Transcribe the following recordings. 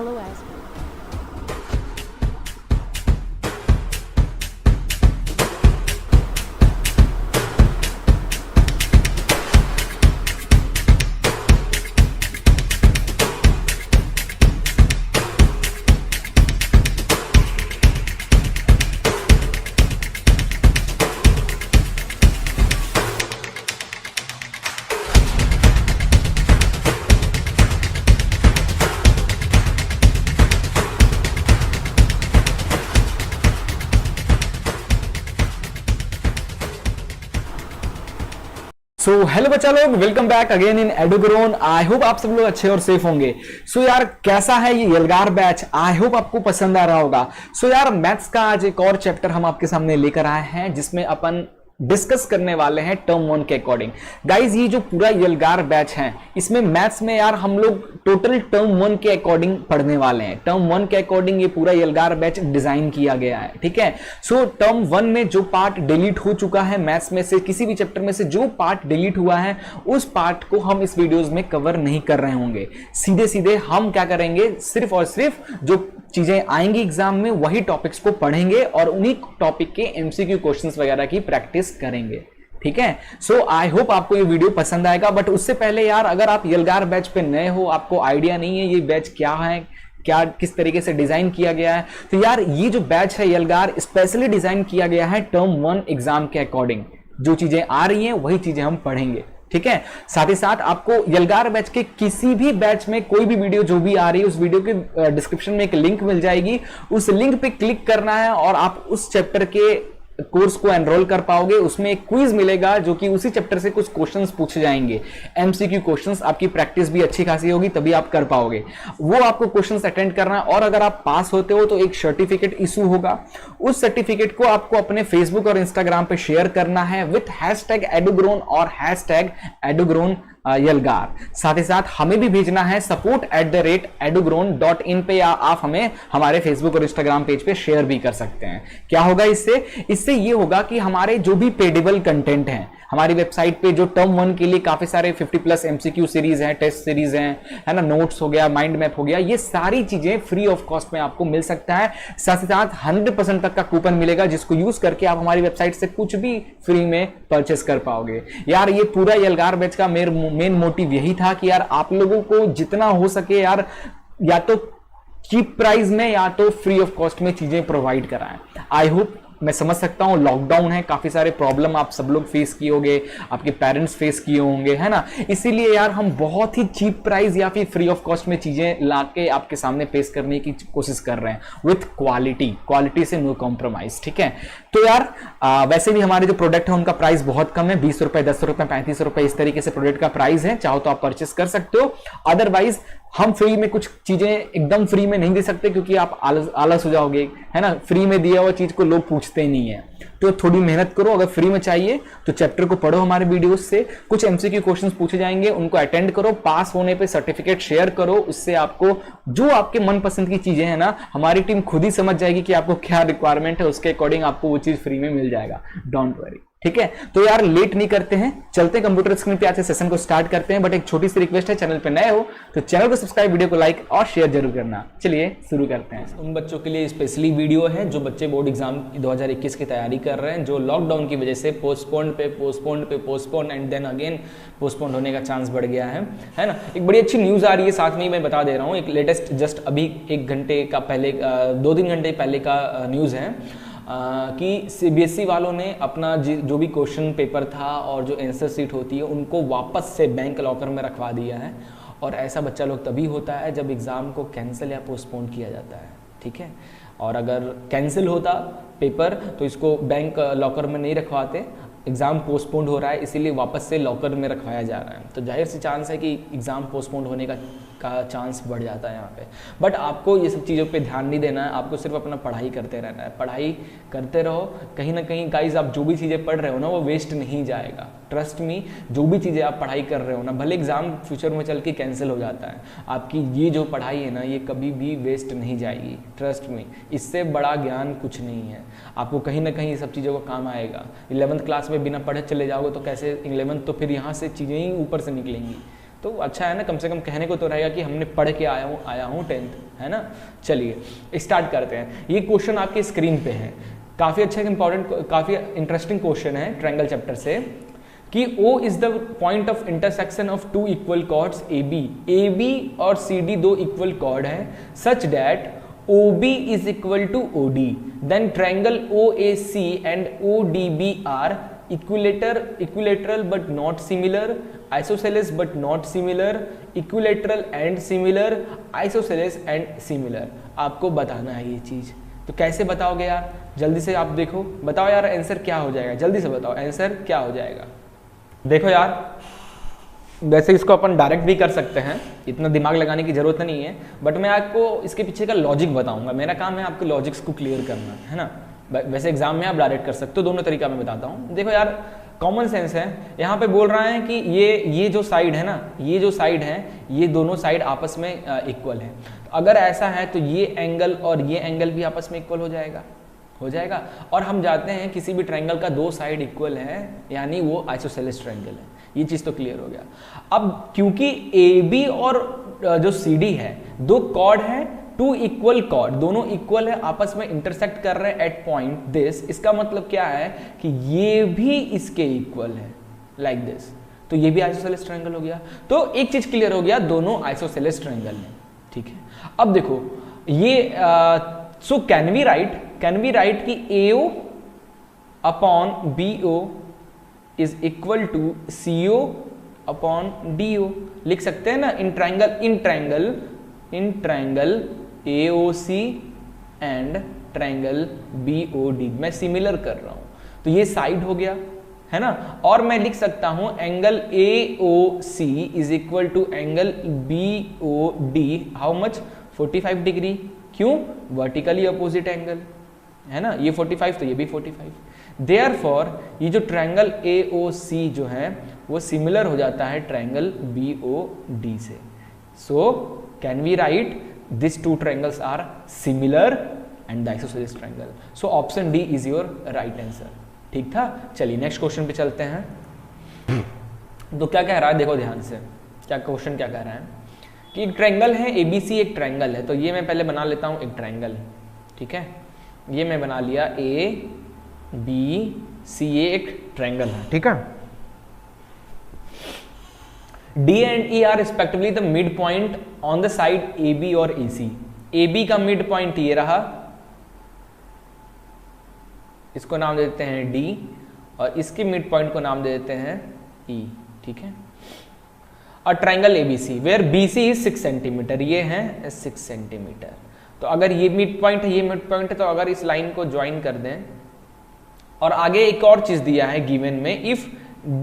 LOS. सो hello बच्चा लोग, welcome back again in Edugrown. I hope आप सब लोग अच्छे और सेफ होंगे। सो यार कैसा है ये यलगार बैच, आई होप आपको पसंद आ रहा होगा। सो यार मैथ्स का आज एक और चैप्टर हम आपके सामने लेकर आए हैं जिसमें अपन डिस्कस करने वाले हैं टर्म 1 के अकॉर्डिंग। गाइज ये जो पूरा यलगार बैच है इसमें मैथ्स में यार हम लोग टोटल टर्म 1 के अकॉर्डिंग पढ़ने वाले हैं। टर्म 1 के अकॉर्डिंग ये पूरा यलगार बैच डिजाइन किया गया है, ठीक है। सो टर्म 1 में जो पार्ट डिलीट हो चुका है मैथ्स में से, किसी भी चैप्टर में से जो पार्ट डिलीट हुआ है उस पार्ट को हम इस वीडियोज में कवर नहीं कर रहे होंगे। सीधे सीधे हम क्या करेंगे, सिर्फ और सिर्फ जो चीजें आएंगी एग्जाम में वही टॉपिक्स को पढ़ेंगे और उन्हीं टॉपिक के एमसीक्यू क्वेश्चंस वगैरह की प्रैक्टिस करेंगे, ठीक है। सो आई होप आपको ये वीडियो पसंद आएगा। बट उससे पहले यार अगर आप यलगार बैच पे नए हो, आपको आइडिया नहीं है ये बैच क्या है, क्या किस तरीके से डिजाइन किया गया है, तो यार ये जो बैच है यलगार स्पेशली डिजाइन किया गया है टर्म 1 एग्जाम के अकॉर्डिंग। जो चीजें आ रही हैं वही चीजें हम पढ़ेंगे, ठीक है। साथ ही साथ आपको यलगार बैच के किसी भी बैच में कोई भी वीडियो जो भी आ रही है उस वीडियो के डिस्क्रिप्शन में एक लिंक मिल जाएगी, उस लिंक पे क्लिक करना है और आप उस चैप्टर के कोर्स को एनरोल कर पाओगे। उसमें एक क्विज मिलेगा जो कि उसी चैप्टर से कुछ क्वेश्चंस पूछे जाएंगे, एमसीक्यू क्वेश्चंस। आपकी प्रैक्टिस भी अच्छी खासी होगी तभी आप कर पाओगे। वो आपको क्वेश्चंस अटेंड करना है और अगर आप पास होते हो तो एक सर्टिफिकेट इशू होगा। उस सर्टिफिकेट को आपको अपने फेसबुक और इंस्टाग्राम पे शेयर करना है विथ #एडुग्रोन और #एडुग्रोन यलगार। साथ ही साथ हमें भी भेजना है support@edugrown.in पे, या आप हमें हमारे फेसबुक और इंस्टाग्राम पेज पे शेयर भी कर सकते हैं। क्या होगा इससे ये होगा कि हमारे जो भी पेडेबल कंटेंट हैं हमारी वेबसाइट पे, जो टर्म 1 के लिए काफी सारे 50+ एमसीक्यू सीरीज हैं, टेस्ट सीरीज हैं, है ना, नोट्स हो गया, माइंड मैप हो गया, ये सारी चीजें फ्री ऑफ कॉस्ट में आपको मिल सकता है। साथ ही साथ 100% तक का कूपन मिलेगा जिसको यूज करके आप हमारी वेबसाइट से कुछ भी फ्री में परचेस कर पाओगे। यार ये पूरा यलगार बैच का मेन मोटिव यही था कि यार आप लोगों को जितना हो सके यार या तो चीप प्राइस में या तो फ्री ऑफ कॉस्ट में चीजें प्रोवाइड कराएं। आई होप, मैं समझ सकता हूं लॉकडाउन है, काफी सारे प्रॉब्लम आप सब लोग फेस किए होंगे, आपके पेरेंट्स फेस किए होंगे, है ना। इसीलिए यार हम बहुत ही चीप प्राइस या फिर फ्री ऑफ कॉस्ट में चीजें लाके आपके सामने पेश करने की कोशिश कर रहे हैं विथ क्वालिटी से नो कॉम्प्रोमाइज, ठीक है। तो यार वैसे भी हमारे जो प्रोडक्ट है उनका प्राइस बहुत कम है, 20 रुपए, 10 रुपए, 35 रुपए, इस तरीके से प्रोडक्ट का प्राइस है। चाहो तो आप परचेस कर सकते हो। अदरवाइज हम फ्री में कुछ चीजें एकदम फ्री में नहीं दे सकते क्योंकि आप आलस हो जाओगे, है ना। फ्री में दिया हुआ चीज को लोग पूछते ही नहीं है, तो थोड़ी मेहनत करो। अगर फ्री में चाहिए तो चैप्टर को पढ़ो, हमारे वीडियोस से कुछ एमसीक्यू क्वेश्चंस पूछे जाएंगे, उनको अटेंड करो, पास होने पे सर्टिफिकेट शेयर करो। उससे आपको जो आपके मनपसंद की चीजें हैं ना, हमारी टीम खुद ही समझ जाएगी कि आपको क्या रिक्वायरमेंट है, उसके अकॉर्डिंग आपको वो चीज फ्री में मिल जाएगा। डोंट वरी, ठीक है। तो यार लेट नहीं करते हैं, चलते हैं कंप्यूटर स्क्रीन पे, आज से सेशन को स्टार्ट करते हैं। बट एक छोटी सी रिक्वेस्ट है, चैनल पे नए हो तो चैनल को सब्सक्राइब, वीडियो को लाइक और शेयर जरूर करना। चलिए शुरू करते हैं। उन बच्चों के लिए स्पेशली वीडियो है जो बच्चे बोर्ड एग्जाम 2021 की तैयारी कर रहे हैं, जो लॉकडाउन की वजह से postpone and then again postpone होने का चांस बढ़ गया है ना। एक बड़ी अच्छी न्यूज़ आ रही है, साथ में ही मैं बता दे रहा हूँ, एक लेटेस्ट जस्ट अभी 1 घंटे का पहले 2-3 घंटे पहले का न्यूज़ है कि सीबीएसई वालों ने अपना जो भी क्वेश्चन पेपर था और जो आंसर सीट होती है उनको वापस से बैंक लॉकर में रखवा दिया है। और ऐसा बच्चा लोग तभी होता है जब एग्ज़ाम को कैंसिल या पोस्टपोन किया जाता है, ठीक है। और अगर कैंसिल होता पेपर तो इसको बैंक लॉकर में नहीं रखवाते, एग्ज़ाम पोस्टपोन्ड हो रहा है इसीलिए वापस से लॉकर में रखवाया जा रहा है। तो जाहिर सी चांस है कि एग्ज़ाम पोस्टपोन्ड होने का चांस बढ़ जाता है यहाँ पे। बट आपको ये सब चीज़ों पे ध्यान नहीं देना है, आपको सिर्फ अपना पढ़ाई करते रहना है। पढ़ाई करते रहो, कहीं ना कहीं गाइज आप जो भी चीज़ें पढ़ रहे हो ना वो वेस्ट नहीं जाएगा। ट्रस्ट मी, जो भी चीज़ें आप पढ़ाई कर रहे हो ना, भले एग्ज़ाम फ्यूचर में चल के कैंसिल हो जाता है, आपकी ये जो पढ़ाई है ना ये कभी भी वेस्ट नहीं जाएगी। ट्रस्ट मी, इससे बड़ा ज्ञान कुछ नहीं है। आपको कहीं ना कहीं ये सब चीज़ों का काम आएगा। 11th क्लास में बिना पढ़े चले जाओगे तो कैसे 11th, तो फिर यहाँ से चीज़ें ही ऊपर से निकलेंगी। तो अच्छा है ना, कम से कम कहने को तो रहेगा कि हमने पढ़ के आया हूँ 10th, है ना। चलिए स्टार्ट करते हैं। ये क्वेश्चन आपकी स्क्रीन पे है, काफ़ी अच्छा इंपॉर्टेंट, काफ़ी इंटरेस्टिंग क्वेश्चन है ट्रायंगल चैप्टर से, कि O is the point of intersection of two equal chords AB और CD दो इक्वल कॉर्ड हैं such that OB is equal to OD, then triangle OAC and ODB are equilateral but not similar, isosceles but not similar, equilateral and similar, isosceles and similar। आपको बताना है ये चीज, तो कैसे बताओगे यार, जल्दी से आप देखो, बताओ यार आंसर क्या हो जाएगा, जल्दी से बताओ आंसर क्या हो जाएगा। देखो यार, वैसे इसको अपन डायरेक्ट भी कर सकते हैं, इतना दिमाग लगाने की जरूरत नहीं है, बट मैं आपको इसके पीछे का लॉजिक बताऊंगा। मेरा काम है आपके लॉजिक्स को क्लियर करना, है ना। वैसे एग्जाम में आप डायरेक्ट कर सकते हो, दोनों तरीका मैं बताता हूँ। देखो यार, कॉमन सेंस है, यहाँ पे बोल रहा है कि ये जो साइड है ना, ये जो साइड है, ये दोनों साइड आपस में इक्वल है। अगर ऐसा है तो ये एंगल और ये एंगल भी आपस में इक्वल हो जाएगा। और हम जाते हैं किसी भी ट्रायंगल का दो साइड इक्वल है, यानी वो आइसोसेलेस ट्रायंगल है। ये चीज तो क्लियर हो गया। अब क्योंकि AB और जो CD है दो कॉर्ड है, टू इक्वल कॉर्ड, दोनों इक्वल है, आपस में इंटरसेक्ट कर रहे हैं एट पॉइंट दिस, इसका मतलब क्या है कि ये भी इसके इक्वल है, लाइक दिस, तो ये भी आइसोसेलेस ट्रायंगल हो गया। तो एक चीज क्लियर हो गया, दोनों आइसोसेलेस ट्रायंगल है, ठीक है। अब देखो ये सो कैन वी राइट कि AO upon BO is equal to CO upon DO, लिख सकते हैं ना। In triangle AOC and triangle BOD, मैं सिमिलर कर रहा हूं, तो ये साइड हो गया, है ना। और मैं लिख सकता हूं angle AOC is equal to angle BOD, how much, 45 degree. क्यों, वर्टिकली अपोजिट एंगल है ना, ये 45 तो ये भी 45। Therefore, ये जो ट्रायंगल AOC जो है वो सिमिलर हो जाता है ट्रायंगल BOD से। So can we write this two triangles are similar and the isosceles triangle. So option D is your right answer, ठीक था। चलिए नेक्स्ट क्वेश्चन पे चलते हैं। तो क्या कह रहा है, देखो ध्यान से, क्या क्वेश्चन क्या कह रहा है कि एक ट्रायंगल है ABC, एक ट्रायंगल है। तो ये मैं पहले बना लेता हूं एक ट्रायंगल, ठीक है। ये मैं बना लिया ABC, एक ट्रायंगल है, ठीक है। D and E are respectively the midpoint on the side AB और AC। AB का मिड पॉइंट ये रहा, इसको नाम दे देते हैं D, और इसके मिड पॉइंट को नाम दे देते हैं E, ठीक है। और triangle ABC where BC is 6 centimetre, ये है 6 सेंटीमीटर। तो अगर ये मिड पॉइंट है, ये मिड पॉइंट है, तो अगर इस लाइन को ज्वाइन कर दें, और आगे एक और चीज दिया है गिवन में, इफ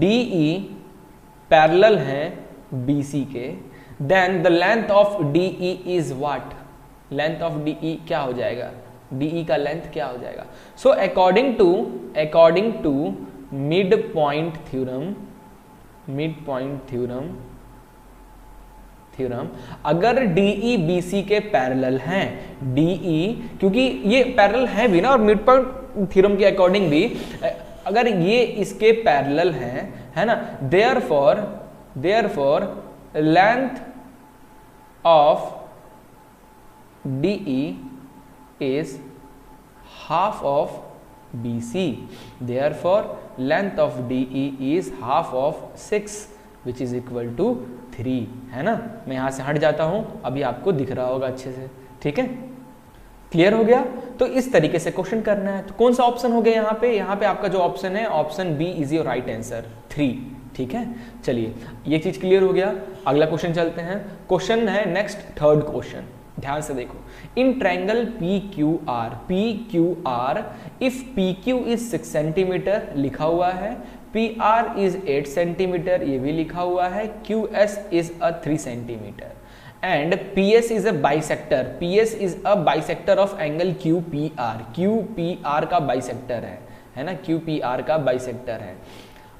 DE पैरेलल है BC के, then the length of DE is what, length of DE क्या हो जाएगा, DE का लेंथ क्या हो जाएगा। So according to mid point theorem, अगर DE BC के पैरेलल हैं, DE क्योंकि ये पैरेलल है भी ना, और मिड पॉइंट थ्योरम के अकॉर्डिंग भी अगर ये इसके पैरेलल है ना, therefore length of DE is half of BC, therefore length of DE is half of 6 which is equal to 3, है ना। मैं यहां से हट जाता हूं, अभी आपको दिख रहा होगा अच्छे से, ठीक है, क्लियर हो गया। तो इस तरीके से क्वेश्चन करना है। तो कौन सा ऑप्शन हो गया यहाँ पे आपका जो ऑप्शन है, option B is your right answer, 3, ठीक है। चलिए ये चीज क्लियर हो गया, अगला क्वेश्चन चलते हैं। क्वेश्चन है नेक्स्ट, थर्ड क्वेश्चन, ध्यान से देखो। In triangle PQR if PQ is 6 centimetre लिखा हुआ है, PR इज 8 सेंटीमीटर ये भी लिखा हुआ है, QS is 3 centimetre and PS is a bisector, PS is a bisector of angle QPR का बाइसेक्टर है ना, QPR का बाइसेक्टर है।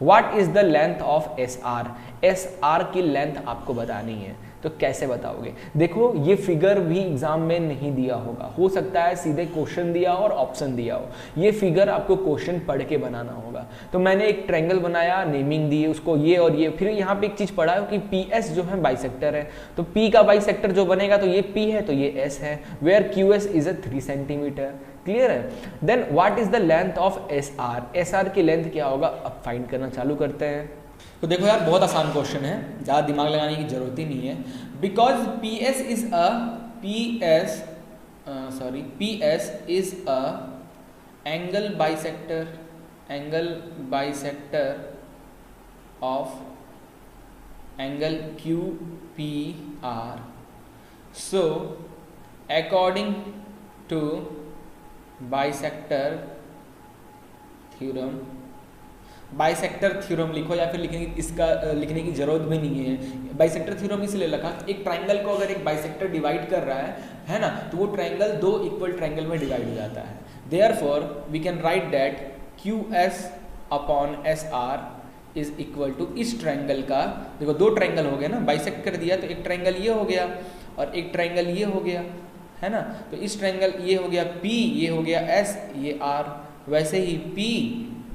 What is the length of S R, S R की लेंथ आपको बतानी है, तो कैसे बताओगे? देखो ये फिगर भी एग्जाम में नहीं दिया होगा, हो सकता है सीधे क्वेश्चन दिया और ऑप्शन दिया हो, ये फिगर आपको क्वेश्चन पढ़ के बनाना होगा। तो मैंने एक ट्रायंगल बनाया, नेमिंग दी उसको ये और ये, फिर यहाँ पे एक चीज पढ़ा है कि पी एस जो है बाइसेक्टर है, तो पी का बाइसेक्टर जो बनेगा तो ये पी है तो ये एस है, वेयर क्यू एस इज 3 सेंटीमीटर। क्लियर है? Then what is the length of S R, S R की लेंथ क्या होगा, अब फाइंड करना चालू करते हैं। तो देखो यार बहुत आसान क्वेश्चन है, ज़्यादा दिमाग लगाने की जरूरत ही नहीं है, because P S is a angle bisector of angle Q P R. So according to bisector theorem, bisector theorem लिखो या फिर लिखने की जरूरत भी नहीं है। बाइसेक्टर थ्योरम इसलिए लिखा, एक ट्रायंगल को अगर एक बाइसेक्टर डिवाइड कर रहा है ना, तो वो ट्रायंगल दो इक्वल ट्रायंगल में डिवाइड हो जाता है। Therefore we can write that Q S upon S R is equal to इस ट्रायंगल का, देखो दो ट्रायंगल हो गया ना, बाइसेक्ट कर दिया तो एक ट्रायंगल ये हो गया और एक ट्रायंगल ये हो गया, है ना। तो इस ट्रायंगल ये हो गया P, ये हो गया S, ये R, वैसे ही P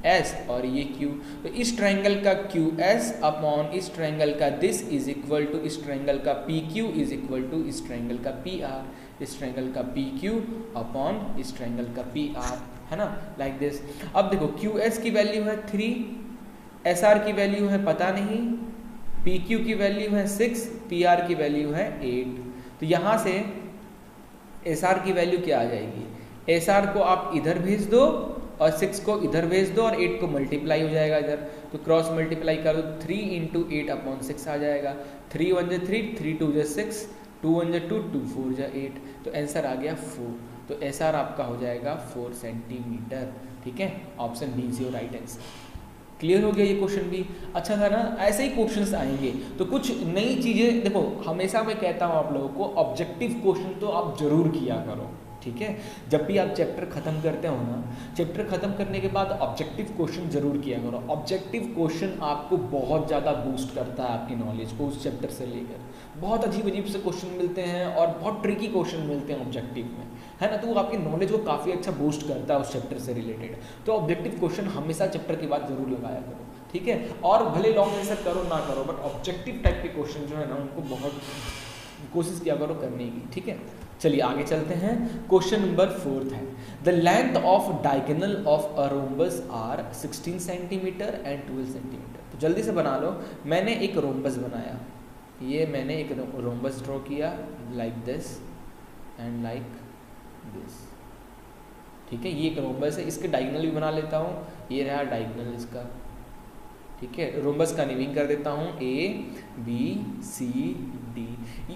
S और ये Q। तो इस ट्रायंगल का QS अपॉन इस ट्रायंगल का दिस इज इक्वल टू इस ट्रायंगल का PQ इज इक्वल टू इस ट्रायंगल का PR, इस ट्रायंगल का PQ अपॉन इस ट्रायंगल का PR, है ना, लाइक दिस। अब देखो QS की वैल्यू है 3, SR की वैल्यू है पता नहीं, PQ की वैल्यू है 6, PR की वैल्यू है 8। तो यहाँ से SR की वैल्यू क्या आ जाएगी, SR को आप इधर भेज दो और 6 को इधर भेज दो और 8 को मल्टीप्लाई हो जाएगा इधर, तो क्रॉस मल्टीप्लाई कर दो, 3 इंटू 8 अपॉन 6 आ जाएगा। 3 1 जा 3, 3 2 जा 6, 2 1 जा 2, 2 4 जा 8, तो आंसर आ गया 4। तो SR आपका हो जाएगा 4 सेंटीमीटर। ठीक है, option B is your right answer. Clear हो गया ये क्वेश्चन भी? अच्छा था ना, ऐसे ही क्वेश्चंस आएंगे तो कुछ नई चीज़ें देखो, हमेशा मैं कहता हूँ आप लोगों को ऑब्जेक्टिव क्वेश्चन तो आप जरूर किया करो। ठीक है, जब भी आप चैप्टर खत्म करते हो ना, चैप्टर खत्म करने के बाद ऑब्जेक्टिव क्वेश्चन जरूर किया करो। ऑब्जेक्टिव क्वेश्चन आपको बहुत ज़्यादा बूस्ट करता है आपकी नॉलेज को उस चैप्टर से लेकर। बहुत अजीब अजीब से क्वेश्चन मिलते हैं और बहुत ट्रिकी क्वेश्चन मिलते हैं ऑब्जेक्टिव में, है ना, तो वो आपकी नॉलेज को काफ़ी अच्छा बूस्ट करता है उस चैप्टर से रिलेटेड। तो ऑब्जेक्टिव क्वेश्चन हमेशा चैप्टर के बाद जरूर लगाया करो। ठीक है, और भले लॉन्ग आंसर करो ना करो, बट ऑब्जेक्टिव टाइप के क्वेश्चन जो है ना उनको बहुत कोशिश किया करो करने की। ठीक है, चलिए आगे चलते हैं। क्वेश्चन नंबर 4 है, the length of diagonal of a rhombus are 16 centimetre and 12 centimetre. तो जल्दी से बना लो। मैंने एक रोम्बस बनाया, ये मैंने एक रोम्बस ड्रॉ किया like this and like this. ठीक है, ये एक रोम्बस है, इसके डायगोनल भी बना लेता हूँ, ये रहा डायगोनल इसका। ठीक है, रोम्बस का नेमिंग कर देता हूँ ABCD।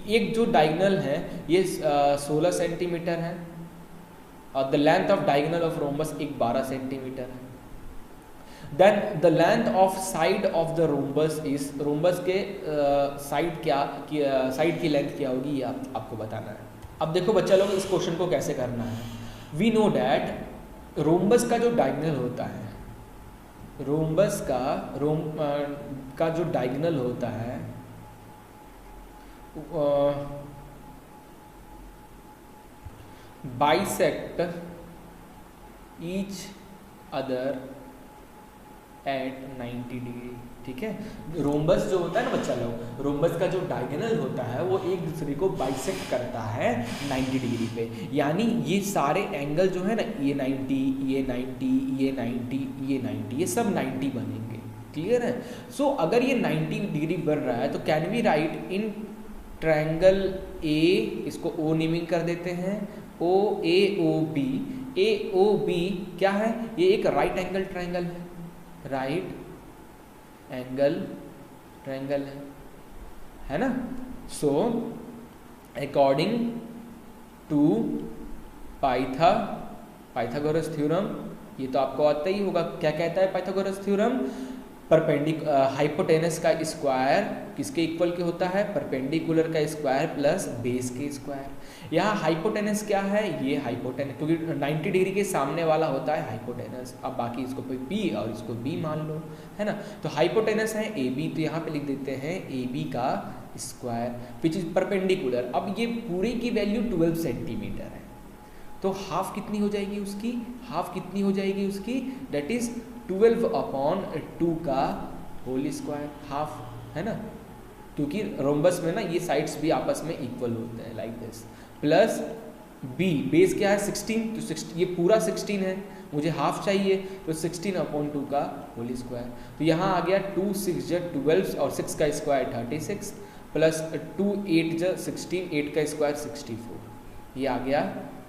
एक जो डायगोनल है ये 16 सेंटीमीटर है और the length of diagonal of rhombus एक 12 सेंटीमीटर है। Then the length of side of the rhombus is, rhombus के साइड की लेंथ क्या होगी ये आपको बताना है। अब देखो बच्चा लोग, इस क्वेश्चन को कैसे करना है। वी नो डैट रोम्बस का जो डायगोनल होता है, रोम्बस का जो डायगोनल होता है bisect each other eight 90 degree. ठीक है, रोम्बस जो होता है ना बच्चा लोग, रोम्बस का जो डायगोनल होता है वो एक दूसरे को बाइसेक्ट करता है 90 डिग्री पे। यानी ये सारे एंगल जो है ना, ये 90, ये 90, ये 90, ये 90, ये सब 90 बनेंगे। क्लियर है? सो अगर ये 90 डिग्री बन रहा है तो can we write in triangle A, इसको O नेमिंग कर देते हैं, OAOB। AOB क्या है, ये एक राइट एंगल ट्रायंगल है, राइट एंगल ट्रायंगल है ना। So according to Pythagoras theorem, ये तो आपको आता ही होगा, क्या कहता है पाइथागोरस थ्योरम, हाइपोटेनस का स्क्वायर किसके इक्वल के होता है, परपेंडिकुलर का स्क्वायर प्लस बेस के स्क्वायर। यहाँ हाइपोटेनस क्या है, ये हाइपोटेनस, क्योंकि 90 डिग्री के सामने वाला होता है हाइपोटेनस। अब बाकी इसको पी और इसको बी मान लो, है ना। तो हाइपोटेनस है ए बी, तो यहाँ पे लिख देते हैं ए बी का स्क्वायर विच इज परपेंडिकुलर। अब ये पूरे की वैल्यू 12 सेंटीमीटर है, तो हाफ कितनी हो जाएगी उसकी, हाफ कितनी हो जाएगी उसकी, दैट इज 12/2 का होल स्क्वायर, हाफ, है ना। क्योंकि रोम्बस में ना ये साइड्स भी आपस में इक्वल होते हैं, like this. Plus B, base क्या है 16, तो 16 ये पूरा 16 है, मुझे हाफ चाहिए, तो 16/2 का होल स्क्वायर। तो यहाँ आ गया 2 6 12 और 6 का स्क्वायर 36 प्लस 2 8 16, 8 का स्क्वायर 64, ये आ गया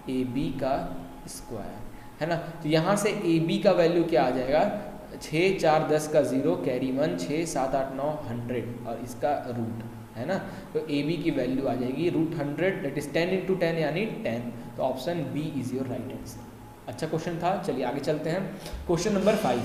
ए बी का स्क्वायर, है ना। तो यहाँ से ए बी का वैल्यू क्या आ जाएगा, 6 4 10 का 0 कैरी 1, 6 7 8 9 100 और इसका रूट, है ना। तो ए बी की वैल्यू आ जाएगी √100, दैट इज 10 × 10 यानी 10। तो option B is your right answer. अच्छा क्वेश्चन था, चलिए आगे चलते हैं। क्वेश्चन नंबर 5,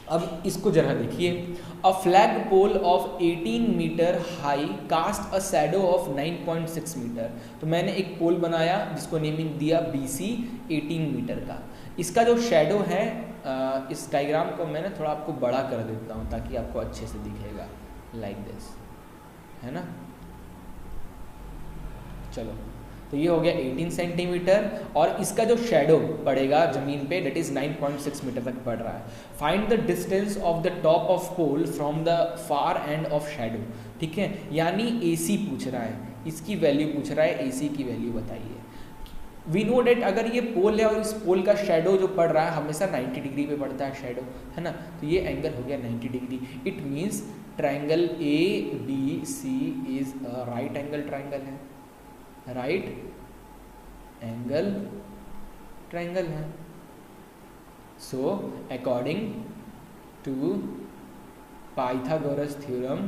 अब इसको जरा देखिए। A flag pole of 18 metre high cast a shadow of 9.6 metre. तो मैंने एक पोल बनाया जिसको नेमिंग दिया BC 18 मीटर का। इसका जो शैडो है, इस डायग्राम को मैंने थोड़ा आपको बड़ा कर देता हूँ ताकि आपको अच्छे से दिखेगा, लाइक दिस, है ना। चलो, तो ये हो गया 18 सेंटीमीटर और इसका जो शेडो पड़ेगा जमीन पे दैट इज 9.6 मीटर तक पड़ रहा है। Find the distance of the top of pole from the far end of shadow, ठीक है। यानी AC पूछ रहा है, इसकी वैल्यू पूछ रहा है, AC की वैल्यू बताइए। वी नो डेट अगर ये पोल है और इस पोल का शेडो जो पड़ रहा है हमेशा 90 डिग्री पे पड़ता है शेडो, है ना। तो ये एंगल हो गया 90 degree. It means triangle ABC is a right angle triangle है, राइट एंगल ट्राइंगल है। So according to Pythagoras theorem,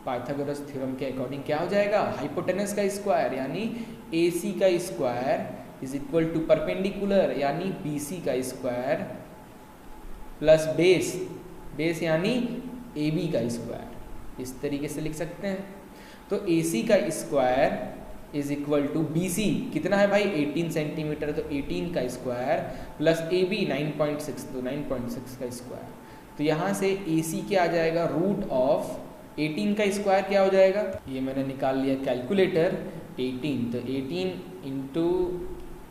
Pythagoras theorem के अकॉर्डिंग क्या हो जाएगा, हाइपोटेनस का स्क्वायर यानी AC का square is equal to perpendicular यानी BC का स्क्वायर प्लस बेस, बेस यानी AB का स्क्वायर। इस तरीके से लिख सकते हैं। तो AC का square is equal to BC कितना है भाई 18 सेंटीमीटर, तो 18 का स्क्वायर प्लस AB 9.6, तो 9.6 का स्क्वायर। तो यहाँ से AC क्या आ जाएगा, रूट ऑफ 18 का स्क्वायर क्या हो जाएगा, ये मैंने निकाल लिया कैलकुलेटर, 18, तो 18 इंटू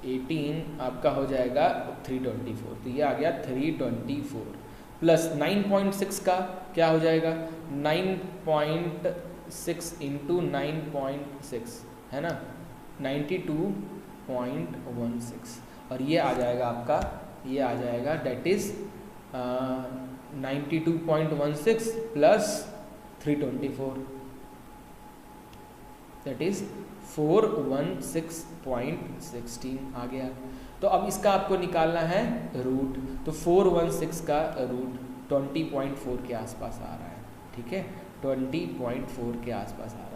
18 आपका हो जाएगा 324, तो ये आ गया 324 प्लस 9.6 का क्या हो जाएगा 9.6 इंटू 9.6, है ना 92.16 और ये आ जाएगा आपका, ये आ जाएगा that is 92.16 plus 324 that is 416.16 आ गया। तो अब इसका आपको निकालना है रूट, तो 416 का रूट 20.4 के आसपास आ रहा है, ठीक है 20.4 के आसपास आ रहा है।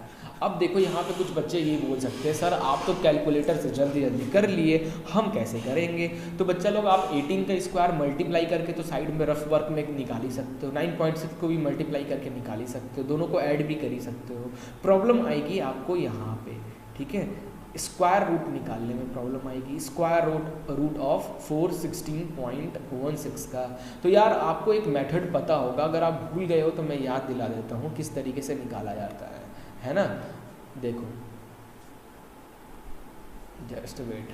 अब देखो यहाँ पे कुछ बच्चे ये बोल सकते हैं सर आप तो कैलकुलेटर से जल्दी जल्दी कर लिए, हम कैसे करेंगे। तो बच्चा लोग आप 18 का स्क्वायर मल्टीप्लाई करके तो साइड में रफ वर्क में निकाल ही सकते हो, 9.6 को भी मल्टीप्लाई करके निकाल ही सकते हो, दोनों को ऐड भी कर ही सकते हो। प्रॉब्लम आएगी आपको यहाँ पे, ठीक है स्क्वायर रूट निकालने में प्रॉब्लम आएगी, स्क्वायर रूट ऑफ 416.16 का। तो यार आपको एक मेथड पता होगा, अगर आप भूल गए हो तो मैं याद दिला देता हूँ किस तरीके से निकाला जाता है ना। देखो जस्ट वेट,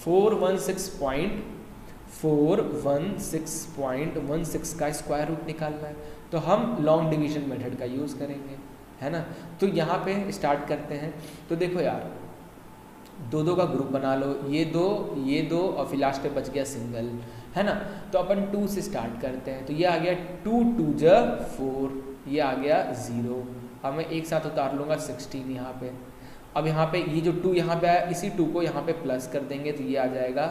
416.416.16 का स्क्वायर रूट निकालना है, तो हम लॉन्ग डिवीजन मेथड का यूज़ करेंगे, है ना। तो यहाँ पे स्टार्ट करते हैं। तो देखो यार दो दो का ग्रुप बना लो, ये दो और फिर लास्ट पे बच गया सिंगल, है ना। तो अपन 2 से स्टार्ट करते हैं, तो ये आ गया 2 2 4, ये आ गया 0। अब मैं एक साथ उतार लूँगा 16 यहाँ पे। अब यहाँ पे ये जो 2 यहाँ पे आया, इसी 2 को यहाँ पे प्लस कर देंगे तो ये आ जाएगा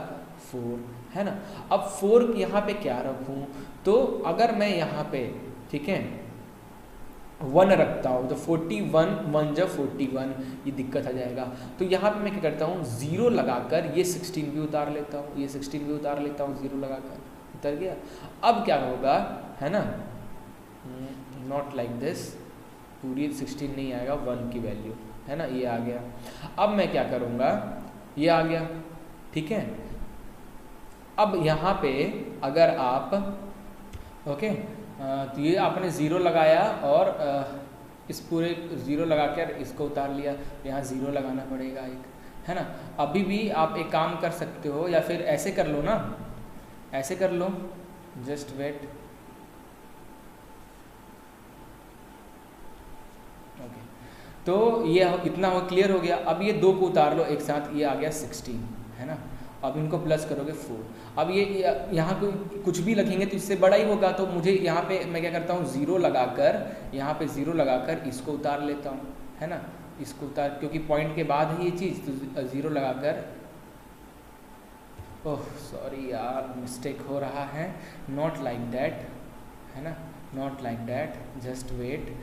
4, है ना। अब 4 यहाँ पे क्या रखूँ, तो अगर मैं यहाँ पे ठीक है 1 रखता हूँ तो 41 1 जब 41 ये दिक्कत आ जाएगा। तो यहाँ पे मैं क्या करता हूँ 0 लगाकर ये 16 भी उतार लेता हूँ, ये 16 भी उतार लेता हूँ 0 लगाकर, उतर गया। अब क्या होगा, है ना नॉट लाइक दिस, पूरी 16 नहीं आएगा, 1 की वैल्यू है ना, ये आ गया। अब मैं क्या करूँगा, ये आ गया, ठीक है। अब यहाँ पे अगर आप ओके तो ये आपने ज़ीरो लगाया और इस पूरे ज़ीरो लगा कर इसको उतार लिया, यहाँ ज़ीरो लगाना पड़ेगा एक, है ना। अभी भी आप एक काम कर सकते हो, या फिर ऐसे कर लो ना, ऐसे कर लो, जस्ट वेट, ओके। तो ये इतना हो, क्लियर हो गया। अब ये 2 को उतार लो एक साथ, ये आ गया 16, है ना। अब इनको प्लस करोगे 4। अब ये यहाँ कुछ भी लिखेंगे तो इससे बड़ा ही होगा, तो मुझे यहाँ पे मैं क्या करता हूँ, ज़ीरो लगाकर, यहाँ पे ज़ीरो लगाकर इसको उतार लेता हूँ, है ना। इसको उतार, क्योंकि पॉइंट के बाद है ये चीज़, तो ज़ीरो लगाकर, ओह सॉरी यार मिस्टेक हो रहा है, नॉट लाइक दैट, है ना, not like that, just wait.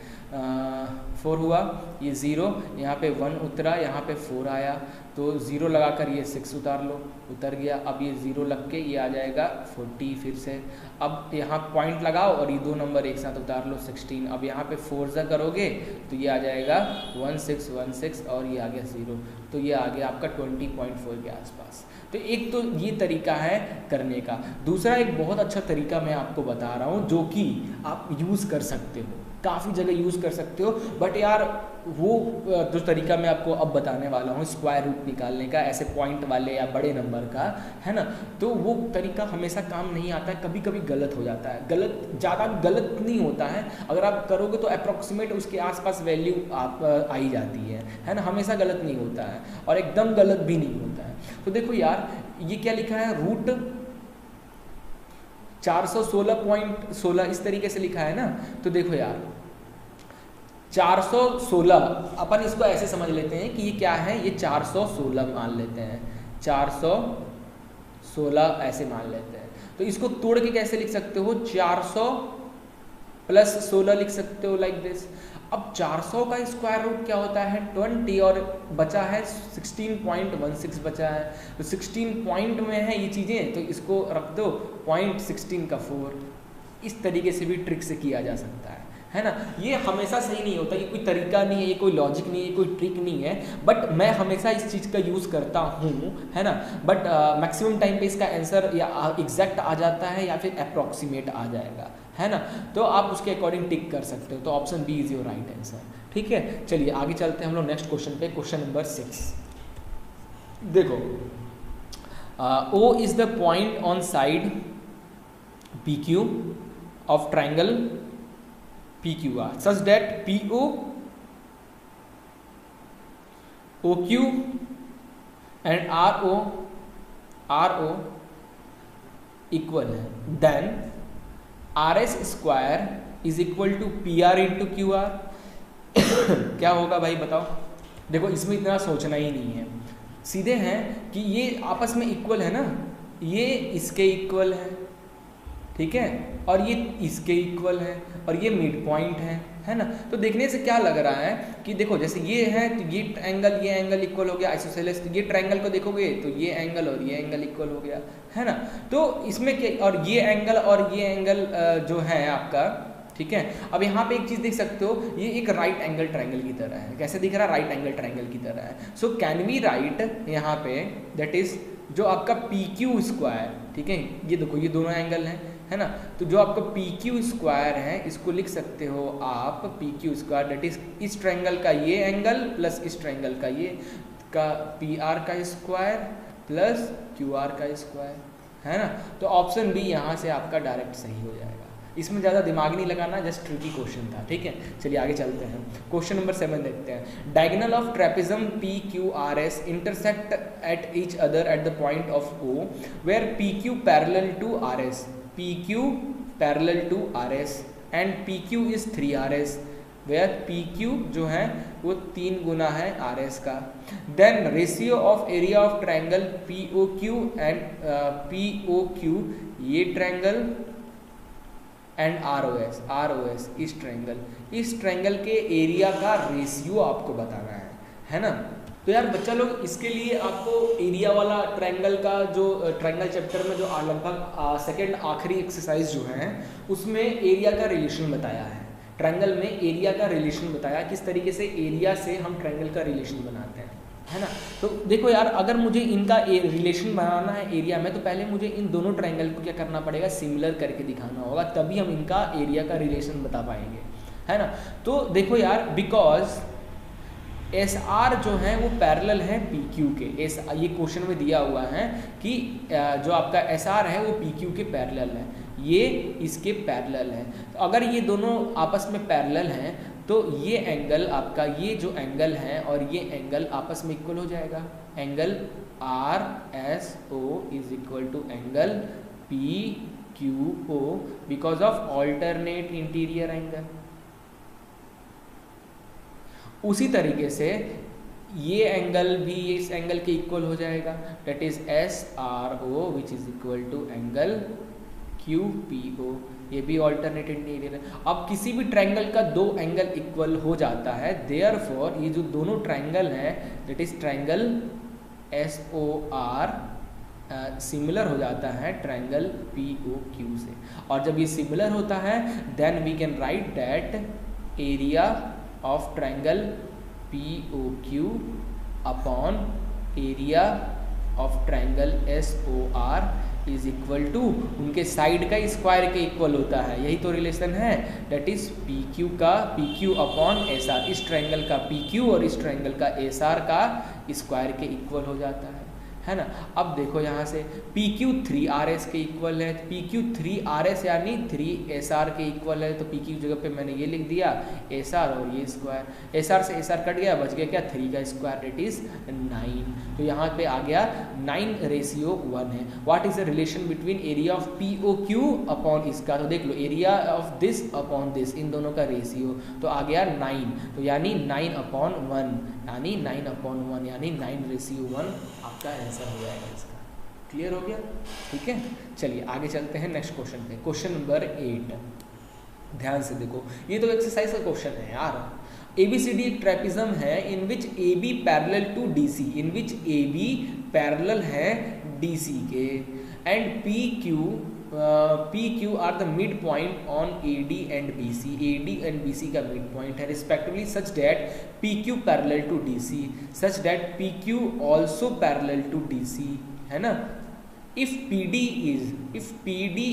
4 हुआ, ये 0, यहाँ पे 1 उतरा, यहाँ पे 4 आया, तो 0 लगाकर ये 6 उतार लो, उतर गया। अब ये 0 लग के ये आ जाएगा 40 फिर से। अब यहाँ पॉइंट लगाओ और ये 2 नंबर एक साथ उतार लो 16। अब यहाँ पे 4 से करोगे तो ये आ जाएगा 1616 और ये आ गया 0, तो ये आ गया आपका 20.4 के आसपास। तो एक तो ये तरीका है करने का। दूसरा एक बहुत अच्छा तरीका मैं आपको बता रहा हूँ जो कि आप यूज़ कर सकते हो, काफ़ी जगह यूज़ कर सकते हो, बट यार वो जो तरीका मैं आपको अब बताने वाला हूँ स्क्वायर रूट निकालने का, ऐसे पॉइंट वाले या बड़े नंबर का, है ना, तो वो तरीका हमेशा काम नहीं आता है, कभी कभी गलत हो जाता है। गलत, ज़्यादा गलत नहीं होता है, अगर आप करोगे तो अप्रॉक्सीमेट उसके आसपास वैल्यू आप आई जाती है ना, हमेशा गलत नहीं होता है और एकदम गलत भी नहीं होता है। तो देखो यार ये क्या लिखा है, रूट 416.16 इस तरीके से लिखा है ना। तो देखो यार 416, अपन इसको ऐसे समझ लेते हैं कि ये क्या है, ये 416 मान लेते हैं, 416 ऐसे मान लेते हैं। तो इसको तोड़ के कैसे लिख सकते हो, 400 + 16 लिख सकते हो लाइक दिस। अब 400 का स्क्वायर रूट क्या होता है 20, और बचा है 16.16 बचा है, तो 16 पॉइंट में है ये चीज़ें, तो इसको रख दो 0.16 का 4। इस तरीके से भी ट्रिक से किया जा सकता है ना। ये हमेशा सही नहीं होता, ये कोई तरीका नहीं है, ये कोई लॉजिक नहीं है, ये कोई ट्रिक नहीं है, बट मैं हमेशा इस चीज़ का यूज़ करता हूँ, है ना। बट मैक्सिमम टाइम पे इसका आंसर या एग्जैक्ट आ जाता है या फिर अप्रॉक्सीमेट आ जाएगा, है ना। तो आप उसके अकॉर्डिंग टिक कर सकते हो। तो option B is your right answer, ठीक है। चलिए आगे चलते हैं हम लोग नेक्स्ट क्वेश्चन पे, क्वेश्चन नंबर 6। देखो O is the point on side PQ of triangle PQR such that PO, OQ and RO equal है, then RS square is equal to PR into QR। क्या होगा भाई बताओ। देखो इसमें इतना सोचना ही नहीं है, सीधे हैं कि ये आपस में इक्वल है ना, ये इसके इक्वल है, ठीक है, और ये इसके इक्वल है, और ये मिड पॉइंट है ना। तो देखने से क्या लग रहा है कि देखो जैसे ये है तो ये एंगल इक्वल हो गया आइसोसेलेस, तो ये ट्रायंगल को देखोगे तो ये एंगल और ये एंगल इक्वल हो गया, है ना। तो इसमें क्या, और ये एंगल जो है आपका, ठीक है। अब यहाँ पे एक चीज़ देख सकते हो, ये एक राइट एंगल ट्रायंगल की तरह है। कैसे दिख रहा है, राइट एंगल ट्रायंगल की तरह है। सो कैन वी राइट यहाँ पे दैट इज जो आपका PQ स्क्वायर, ठीक है, ये देखो ये दोनों एंगल हैं, है ना। तो जो आपका PQ स्क्वायर है इसको लिख सकते हो आप PQ स्क्वायर दैट इज इस ट्रायंगल का ये एंगल प्लस इस ट्रायंगल का ये का PR का स्क्वायर प्लस QR का स्क्वायर, है ना। तो ऑप्शन बी यहाँ से आपका डायरेक्ट सही हो जाएगा। इसमें ज़्यादा दिमाग नहीं लगाना, जस्ट ट्रिकी क्वेश्चन था, ठीक है। चलिए आगे चलते हैं, क्वेश्चन नंबर 7 देखते हैं। Diagonal of trapezium PQRS intersect at each other at the point of O where PQ parallel to RS, PQ parallel to RS and PQ is 3RS, where PQ जो है वो 3 गुना है RS का। Then ratio of area of triangle POQ and POQ ये triangle and ROS इस triangle के area का रेशियो आपको बताना है ना। तो यार बच्चा लोग इसके लिए आपको एरिया वाला ट्रायंगल का जो ट्रायंगल चैप्टर में जो लगभग सेकंड आखिरी एक्सरसाइज जो है उसमें एरिया का रिलेशन बताया है। ट्रायंगल में एरिया का रिलेशन बताया, किस तरीके से एरिया से हम ट्रायंगल का रिलेशन बनाते हैं, है ना। तो देखो यार, अगर मुझे इनका रिलेशन बनाना है एरिया में, तो पहले मुझे इन दोनों ट्रायंगल को क्या करना पड़ेगा, सिमिलर करके दिखाना होगा, तभी हम इनका एरिया का रिलेशन बता पाएंगे, है ना। तो देखो यार, बिकॉज एस आर जो है वो पैरेलल है पी क्यू के, ये क्वेश्चन में दिया हुआ है कि जो आपका एस आर है वो पी क्यू के पैरेलल है, ये इसके पैरेलल है। तो अगर ये दोनों आपस में पैरेलल हैं तो ये एंगल आपका, ये जो एंगल है और ये एंगल आपस में इक्वल हो जाएगा। Angle R S O is equal to angle P Q O because of alternate interior angle. उसी तरीके से ये एंगल भी इस एंगल के इक्वल हो जाएगा, that is S R O which is equal to angle Q P O, ये भी ऑल्टरनेट इंटीरियर है। अब किसी भी ट्रायंगल का दो एंगल इक्वल हो जाता है, देयरफॉर ये जो दोनों ट्रायंगल है that is triangle S O R similar हो जाता है ट्रायंगल पी ओ क्यू से। और जब ये सिमिलर होता है then we can write that area of triangle P O Q upon area of triangle S O R is equal to उनके साइड का स्क्वायर के इक्वल होता है। यही तो रिलेशन है, दैट इज पी क्यू का P Q upon S R, इस ट्रायंगल का पी क्यू और इस ट्रायंगल का एस आर का स्क्वायर के इक्वल हो जाता है ना। अब देखो यहाँ से पी क्यू 3RS के इक्वल है, पी क्यू 3RS यानी 3SR के इक्वल है, तो पी क्यू जगह पे मैंने ये लिख दिया SR और ये स्क्वायर, SR से SR कट गया, बच गया क्या 3 का स्क्वायर, डेट इज 9। तो यहाँ पे आ गया 9:1 है। What is the relation between area of P O Q upon इसका, तो देख लो area of this upon this, इन दोनों का रेशियो, तो आ गया 9, तो यानी 9/1 यानी 9/1 यानी 9:1 आपका आंसर हो जाएगा इसका। क्लियर हो गया, ठीक है। चलिए आगे चलते हैं नेक्स्ट क्वेश्चन पे, क्वेश्चन नंबर 8। ध्यान से देखो, ये तो एक्सरसाइज का क्वेश्चन है यार। ABCD एक ट्रेपिज्म है in which AB parallel to DC, in which AB parallel है DC के, and PQ are the mid point on AD and BC, AD and BC का मिड पॉइंट है respectively, such that PQ parallel to DC, such that PQ also parallel to DC, है ना। If PD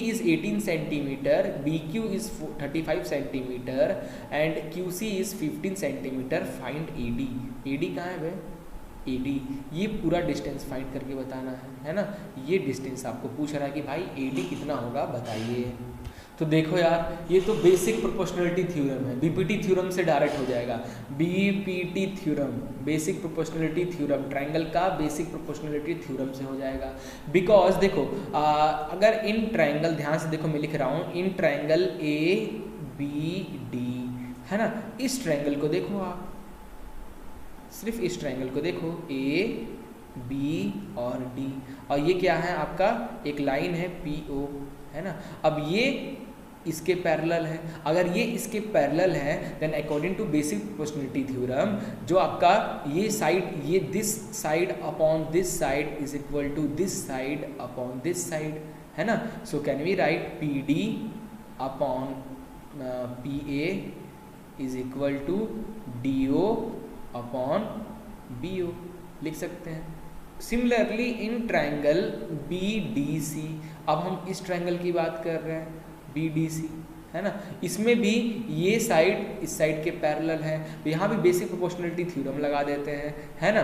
is 18 centimeter, BQ is 35 centimeter and QC is 15 centimeter, find AD। AD कहाँ है भाई? AD ये पूरा distance find करके बताना है ना। ये डिस्टेंस आपको पूछ रहा है कि भाई AD कितना होगा बताइए। तो देखो यार, ये तो बेसिक प्रोपोर्शनलिटी थ्योरम है, बीपीटी थ्योरम से डायरेक्ट हो जाएगा। BPT theorem, basic proportionality theorem, triangle का बेसिक प्रोपोर्शनलिटी थ्योरम से हो जाएगा। बिकॉज देखो अगर इन ट्रायंगल, ध्यान से देखो मैं लिख रहा हूँ, इन ट्रायंगल ABD है ना, इस ट्रायंगल को देखो आप, सिर्फ इस ट्रायंगल को देखो AB और D, और ये क्या है आपका, एक लाइन है PO, है ना। अब ये इसके पैरेलल है, अगर ये इसके पैरेलल है then according to basic proportionality theorem जो आपका ये साइड, ये this side upon this side is equal to this side upon this side, है ना। So can we write PD upon PA is equal to DO upon BO, लिख सकते हैं। Similarly in triangle BDC, अब हम इस triangle की बात कर रहे हैं BDC, है ना, इसमें भी ये साइड इस साइड के पैरेलल है, तो यहाँ भी बेसिक प्रोपोर्शनलिटी थ्योरम लगा देते हैं, है ना।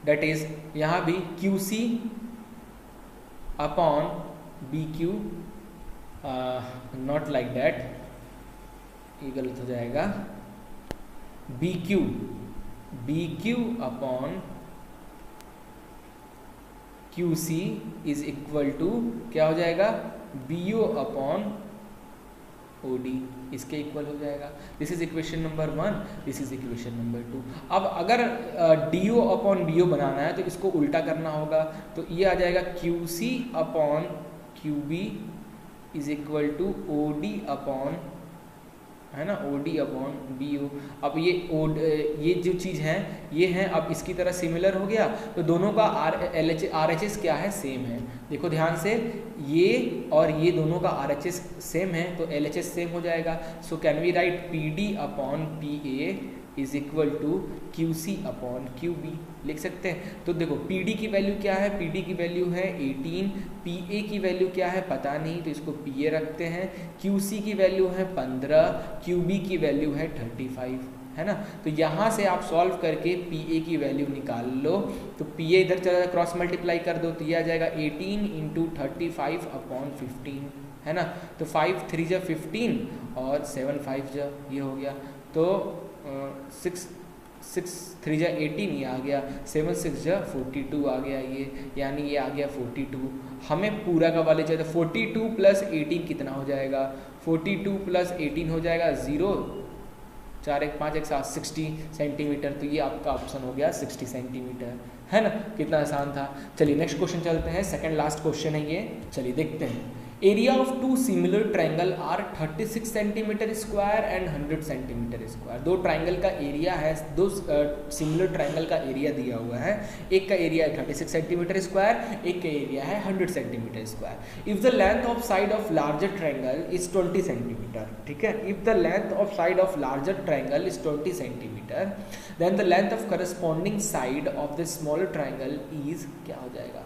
दैट इज यहाँ भी QC upon BQ, not like that, ये गलत हो जाएगा, BQ upon QC is equal to क्या हो जाएगा, BO अपॉन OD, इसके इक्वल हो जाएगा। This is equation number 1, this is equation number 2। अब अगर DO अपॉन BO बनाना है तो इसको उल्टा करना होगा, तो ये आ जाएगा QC upon QB is equal to OD upon है ना, OD अपॉन BO। अब ये जो चीज़ है ये है, अब इसकी तरह सिमिलर हो गया, तो दोनों का RHS क्या है, सेम है। देखो ध्यान से, ये और ये दोनों का RHS सेम है तो LHS सेम हो जाएगा। So can we write PD upon PA is equal to QC upon QB, लिख सकते हैं। तो देखो PD की वैल्यू क्या है, PD की वैल्यू है 18, PA की वैल्यू क्या है पता नहीं, तो इसको PA रखते हैं। QC की वैल्यू है 15, QB की वैल्यू है 35, है ना। तो यहाँ से आप सॉल्व करके PA की वैल्यू निकाल लो, तो PA इधर चला क्रॉस मल्टीप्लाई कर दो तो ये आ जाएगा 18 इंटू 35 अपॉन 15, है ना। तो 5 3 जा 15 और 7 5 जा ये हो गया, तो 6 3 जा 18 ये आ गया, 7 6 जा 42 आ गया ये, यानी ये आ गया 42। हमें पूरा का वाले चाहिए, 42 प्लस 18 कितना हो जाएगा, 42 प्लस 18 हो जाएगा 0, 4 1 5 1 7 60 सेंटीमीटर। तो ये आपका ऑप्शन हो गया 60 सेंटीमीटर, है ना। कितना आसान था। चलिए नेक्स्ट क्वेश्चन चलते हैं, सेकंड लास्ट क्वेश्चन है ये, चलिए देखते हैं। Area of two similar triangle are 36 centimetre square and 100 centimetre square. दो ट्रायंगल का एरिया है, दो सिमिलर ट्रायंगल का एरिया दिया हुआ है। एक का एरिया है 36 सेंटीमीटर स्क्वायर, एक का एरिया है 100 centimetre square. If the length of side of larger triangle is 20 centimetre, ठीक है। If the length of side of larger triangle is 20 centimetre, then the length of corresponding side of the smaller triangle is, क्या हो जाएगा।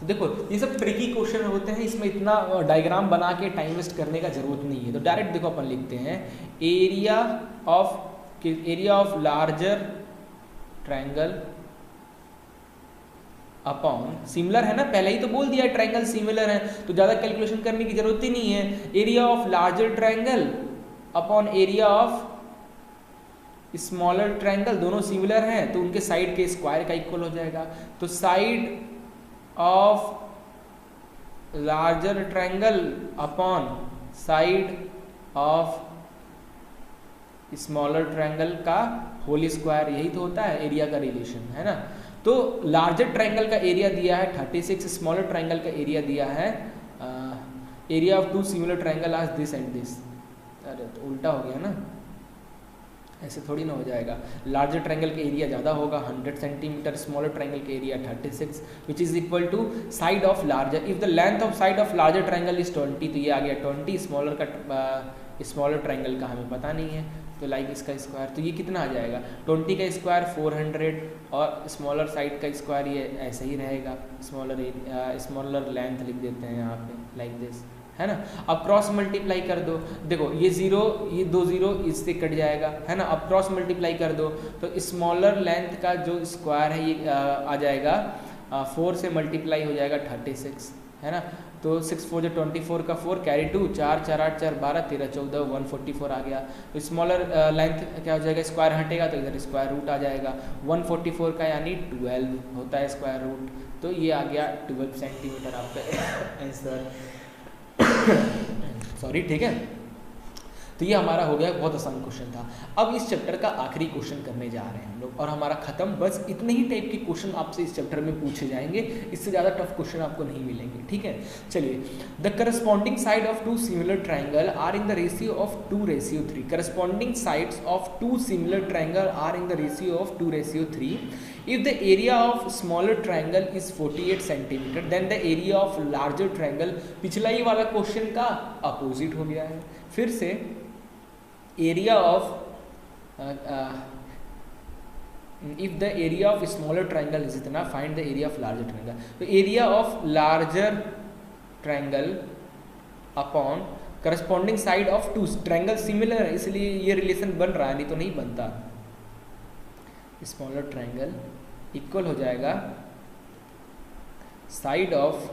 तो देखो ये सब tricky question होते हैं, इसमें इतना डायग्राम बना के टाइम वेस्ट करने का जरूरत नहीं है। तो डायरेक्ट देखो अपन लिखते हैं area of larger triangle upon, similar है ना, पहले ही तो बोल दिया ट्रायंगल सिमिलर है तो ज़्यादा कैलकुलेशन करने की जरूरत ही नहीं है। Area of larger triangle upon area of smaller triangle, दोनों सिमिलर हैं तो उनके साइड के स्क्वायर का इक्वल हो जाएगा। तो side of larger triangle upon side of smaller triangle का होल स्क्वायर, यही तो होता है एरिया का रिलेशन, है ना। तो लार्जर ट्रायंगल का एरिया दिया है 36, स्मॉलर ट्रायंगल का एरिया दिया है area of two similar triangle आज दिस एंड दिस। अरे तो उल्टा हो गया ना, ऐसे थोड़ी ना हो जाएगा। लार्जर ट्रायंगल का एरिया ज़्यादा होगा 100 सेंटीमीटर, स्मॉलर ट्रायंगल का area 36 which is equal to side of larger. If the length of side of larger triangle is 20, तो ये आ गया 20, स्मॉलर ट्रायंगल का हमें पता नहीं है तो लाइक इसका स्क्वायर, तो ये कितना आ जाएगा 20 का स्क्वायर 400 और स्मॉलर साइड का स्क्वायर ये ऐसे ही रहेगा। स्मॉलर लेंथ लिख देते हैं यहाँ पे लाइक दिस, है ना। अब क्रॉस मल्टीप्लाई कर दो, देखो ये 0 ये 2 0 इससे कट जाएगा, है ना। अब क्रॉस मल्टीप्लाई कर दो तो स्मॉलर लेंथ का जो स्क्वायर है ये आ जाएगा 4 से मल्टीप्लाई हो जाएगा 36, है ना। तो 6 4 जो 24 का 4 कैरी 2, 4 4 8 4 12 13 14 144 आ गया। तो स्मॉलर लेंथ क्या हो जाएगा, स्क्वायर हटेगा तो इधर स्क्वायर रूट आ जाएगा 144 का, यानी 12 होता है स्क्वायर रूट। तो ये आ गया 12 सेंटीमीटर आपका आंसर। सॉरी, ठीक है। तो ये हमारा हो गया, बहुत आसान क्वेश्चन था। अब इस चैप्टर का आखिरी क्वेश्चन करने जा रहे हैं हम लोग और हमारा खत्म। बस इतने ही टाइप के क्वेश्चन आपसे इस चैप्टर में पूछे जाएंगे, इससे ज़्यादा टफ क्वेश्चन आपको नहीं मिलेंगे, ठीक है। चलिए, the corresponding side of two similar triangle are in the ratio of 2:3। Corresponding sides of two similar triangle are in the ratio of 2:3। If the area of smaller triangle is 48 centimetre, then the area of larger triangle, पिछला ही वाला question का opposite हो गया है। फिर से area of if the area of smaller triangle is इतना, find the area of larger triangle. तो area of larger triangle upon corresponding side of two triangle similar है, इसलिए ये रिलेशन बन रहा है, नहीं तो नहीं बनता। स्मॉलर ट्रायंगल इक्वल हो जाएगा side of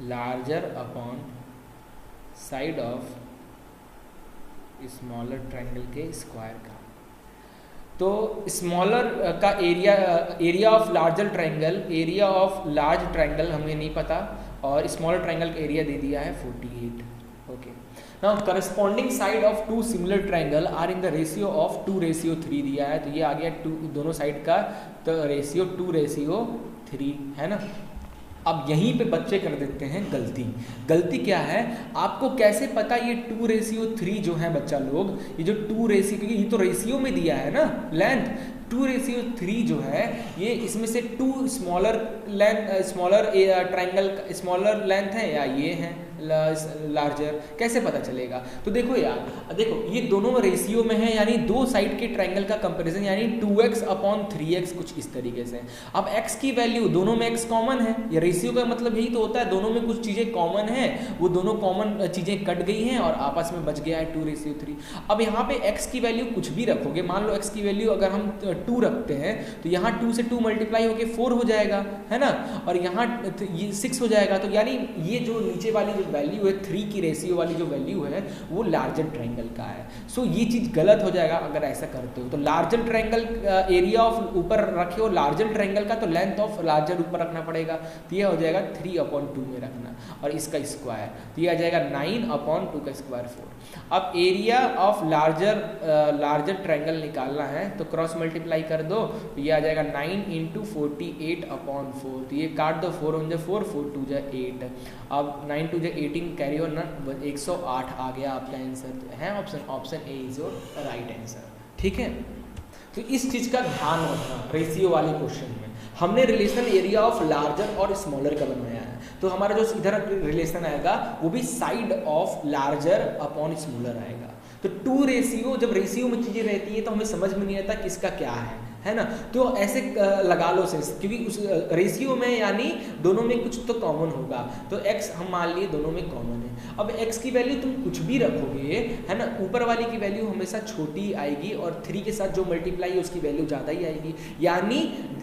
larger upon side of smaller triangle के स्क्वायर का। तो स्मॉलर का area of larger triangle, area of large triangle हमें नहीं पता, और स्मॉलर ट्रायंगल का एरिया दे दिया है 48। Okay, now corresponding side of two similar triangle are in the ratio of 2:3 दिया है, तो ये आ गया 2 दोनों साइड का, तो रेशियो 2:3 है ना। अब यहीं पे बच्चे कर देते हैं गलती। गलती क्या है, आपको कैसे पता ये 2:3 जो है बच्चा लोग, ये जो 2 रेशियो, क्योंकि ये तो रेशियो में दिया है ना लेंथ, 2:3 जो है ये इसमें से 2 स्मॉलर ट्रायंगल स्मॉलर लेंथ है या ये है लार्जर, कैसे पता चलेगा? तो देखो यार, देखो ये दोनों रेशियो में है, यानी दो साइड के ट्रायंगल का कंपैरिजन, यानी 2x/3x कुछ इस तरीके से। अब x की वैल्यू, दोनों में x कॉमन है, ये रेशियो का मतलब यही तो होता है, दोनों में कुछ चीज़ें कॉमन है, वो दोनों कॉमन चीज़ें कट गई हैं और आपस में बच गया है 2:3। अब यहाँ पे x की वैल्यू कुछ भी रखोगे, मान लो x की वैल्यू अगर हम 2 रखते हैं तो यहाँ 2 से 2 मल्टीप्लाई होकर 4 हो जाएगा, है ना, और यहाँ ये 6 हो जाएगा। तो यानी ये जो नीचे वाली जो वैल्यू है 3 की रेशियो वाली जो वैल्यू है वो लार्जर ट्रायंगल का है। सो ये चीज़ गलत हो जाएगा अगर ऐसा करते हो। तो लार्जर ट्रायंगल एरिया ऑफ ऊपर रखे हो लार्जर ट्रायंगल का, तो लेंथ ऑफ लार्जर ऊपर रखना पड़ेगा, तो ये हो जाएगा 3/2 में रखना, और इसका स्क्वायर तो ये आ जाएगा 9/2 का स्क्वायर 4। अब एरिया ऑफ लार्जर ट्रायंगल निकालना है तो क्रॉस मल्टीप्लाई कर दो, तो ये आ जाएगा 9 × 48/4, तो ये काट दो, 4 × 4, 4 × 2 = 8। अब 9 × 2 = 18 कैरी ऑन ना, 108 आ गया आपका आंसर, तो है option A is your right answer. ठीक है, तो इस चीज़ का ध्यान रखना, रेशियो वाले क्वेश्चन में हमने रिलेशन एरिया ऑफ लार्जर और स्मॉलर का बनाया है, तो हमारा जो इधर रिलेशन आएगा वो भी side of larger upon smaller आएगा। तो 2 रेशियो, जब रेशियो में चीज़ें रहती है तो हमें समझ में नहीं आता किसका क्या है ना, तो ऐसे लगा लो सेंस, क्योंकि उस रेशियो में यानी दोनों में कुछ तो कॉमन होगा, तो x हम मान लिए दोनों में कॉमन है। अब x की वैल्यू तुम कुछ भी रखोगे, है ना, ऊपर वाली की वैल्यू हमेशा छोटी आएगी और 3 के साथ जो मल्टीप्लाई है उसकी वैल्यू ज़्यादा ही आएगी, यानी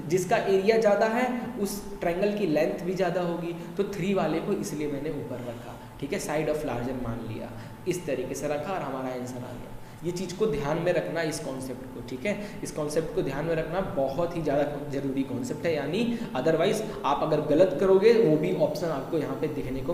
जिसका एरिया ज़्यादा है उस ट्रायंगल की लेंथ भी ज़्यादा होगी, तो 3 वाले को इसलिए मैंने ऊपर रखा। ठीक है, साइड ऑफ लार्जर मान लिया, इस तरीके से रखा और हमारा आंसर आ गया। ये चीज़ को ध्यान में रखना, इस कॉन्सेप्ट को, ठीक है, इस कॉन्सेप्ट को ध्यान में रखना बहुत ही ज़्यादा जरूरी कॉन्सेप्ट है, यानी अदरवाइज आप अगर गलत करोगे वो भी ऑप्शन आपको यहाँ पे दिखने को